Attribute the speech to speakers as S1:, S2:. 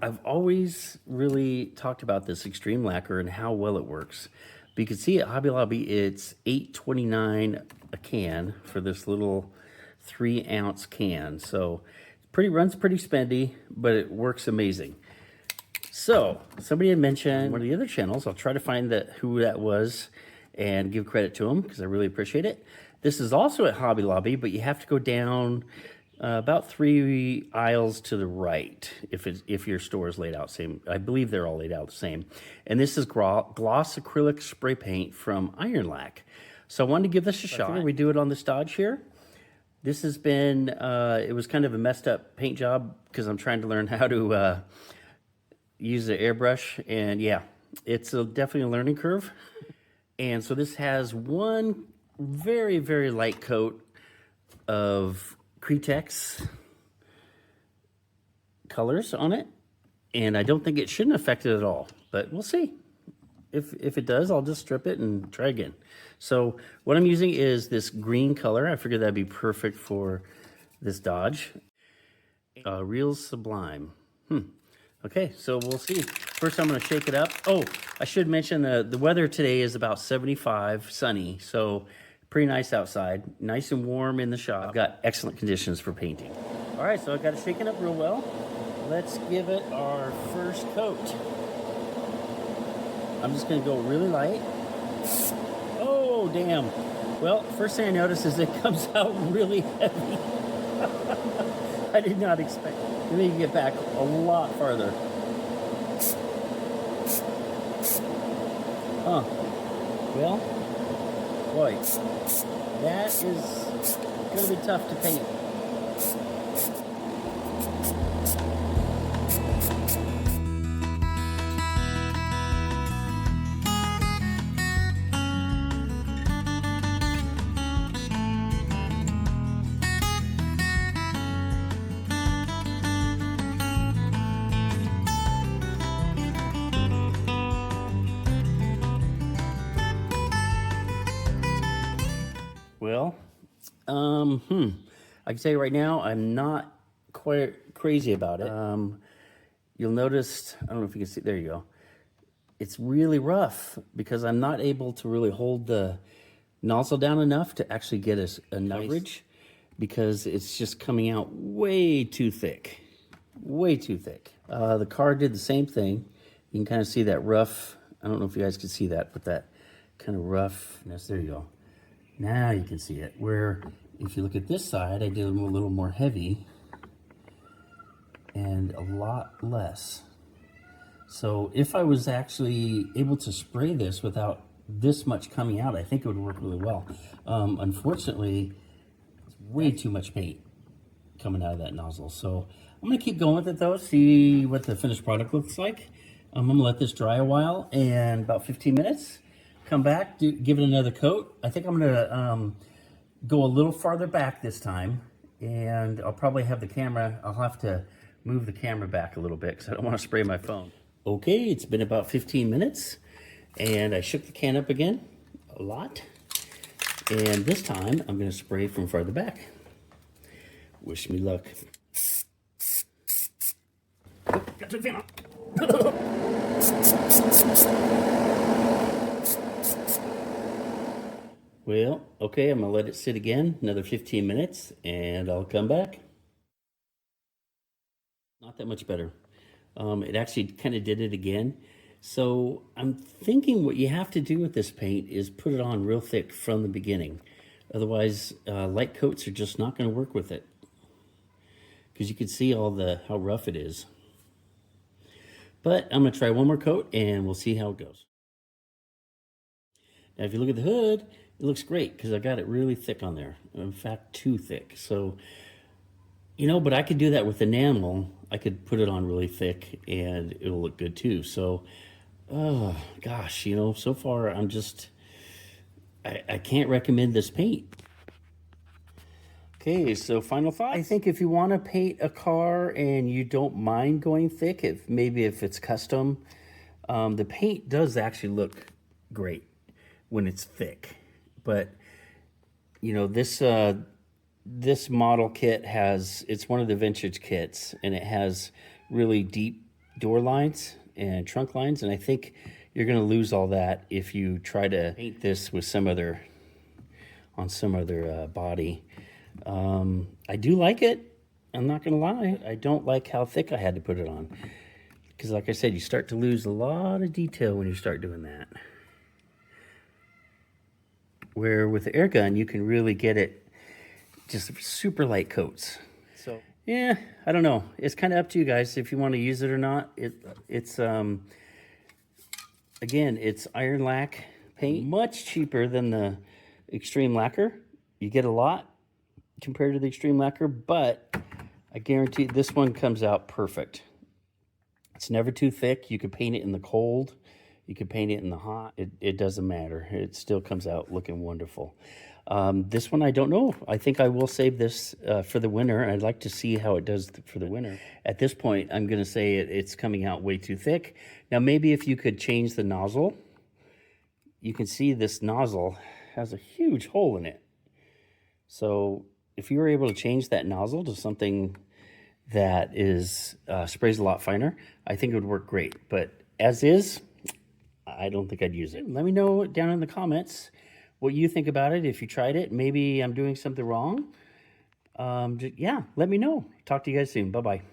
S1: I've always really talked about this extreme lacquer and how well it works. But you can see at Hobby Lobby, it's $8.29 a can for this little 3-ounce can. So runs pretty spendy, but it works amazing. So somebody had mentioned one of the other channels. I'll try to find who that was and give credit to them because I really appreciate it. This is also at Hobby Lobby, but you have to go down about 3 aisles to the right if your store is laid out same. I believe they're all laid out the same. And this is Gloss Acrylic Spray Paint from IronLak. So I wanted to give this a shot. We do it on this Dodge here. This has been, it was kind of a messed up paint job because I'm trying to learn how to use the airbrush. And yeah, it's definitely a learning curve. And so this has one very, very light coat of Cretex colors on it. And I don't think it shouldn't affect it at all, but we'll see. If it does, I'll just strip it and try again. So what I'm using is this green color. I figured that'd be perfect for this Dodge. Real Sublime. Okay, so we'll see. First, I'm gonna shake it up. Oh, I should mention the weather today is about 75, sunny, so pretty nice outside. Nice and warm in the shop. I've got excellent conditions for painting. All right, so I've got it shaken up real well. Let's give it our first coat. I'm just gonna go really light. Oh, damn. Well, first thing I notice is it comes out really heavy. I did not expect it. Let me get back a lot farther. Well, boy, that is gonna be tough to paint. Well, I can tell you right now, I'm not quite crazy about it. You'll notice, I don't know if you can see, there you go. It's really rough because I'm not able to really hold the nozzle down enough to actually get a coverage because it's just coming out way too thick, way too thick. The car did the same thing. You can kind of see that rough, I don't know if you guys can see that, but that kind of roughness, there you go. Now you can see it, where if you look at this side, I did them a little more heavy and a lot less. So if I was actually able to spray this without this much coming out, I think it would work really well. Unfortunately, it's way too much paint coming out of that nozzle. So I'm gonna keep going with it though, see what the finished product looks like. I'm gonna let this dry a while, and about 15 minutes, come back, give it another coat. I think I'm gonna go a little farther back this time, and I'll probably have the camera, I'll have to move the camera back a little bit because I don't want to spray my phone. Okay, it's been about 15 minutes, and I shook the can up again a lot. And this time, I'm gonna spray from farther back. Wish me luck. Well, okay, I'm gonna let it sit again, another 15 minutes, and I'll come back. Not that much better. It actually kind of did it again. So I'm thinking what you have to do with this paint is put it on real thick from the beginning. Otherwise, light coats are just not gonna work with it. Because you can see how rough it is. But I'm gonna try one more coat and we'll see how it goes. Now, if you look at the hood, it looks great because I got it really thick on there. In fact, too thick. So, but I could do that with enamel. I could put it on really thick and it'll look good too. So, oh gosh, so far I'm just, I can't recommend this paint. Okay, so final thoughts. I think if you want to paint a car and you don't mind going thick, maybe if it's custom, the paint does actually look great when it's thick. But this model kit it's one of the vintage kits, and it has really deep door lines and trunk lines, and I think you're going to lose all that if you try to paint this with some other body. I do like it. I'm not going to lie. I don't like how thick I had to put it on, because like I said, you start to lose a lot of detail when you start doing that. Where with the air gun, you can really get it just super light coats. So yeah, I don't know. It's kind of up to you guys if you want to use it or not. It's again, it's IronLak paint, much cheaper than the Extreme Lacquer. You get a lot compared to the Extreme Lacquer, but I guarantee this one comes out perfect. It's never too thick. You can paint it in the cold. You can paint it in the hot. It doesn't matter. It still comes out looking wonderful. This one, I don't know. I think I will save this for the winter. I'd like to see how it does for the winter. At this point, I'm going to say it's coming out way too thick. Now, maybe if you could change the nozzle, you can see this nozzle has a huge hole in it. So if you were able to change that nozzle to something that is sprays a lot finer, I think it would work great. But as is, I don't think I'd use it. Let me know down in the comments what you think about it. If you tried it, maybe I'm doing something wrong. Yeah, let me know. Talk to you guys soon. Bye-bye.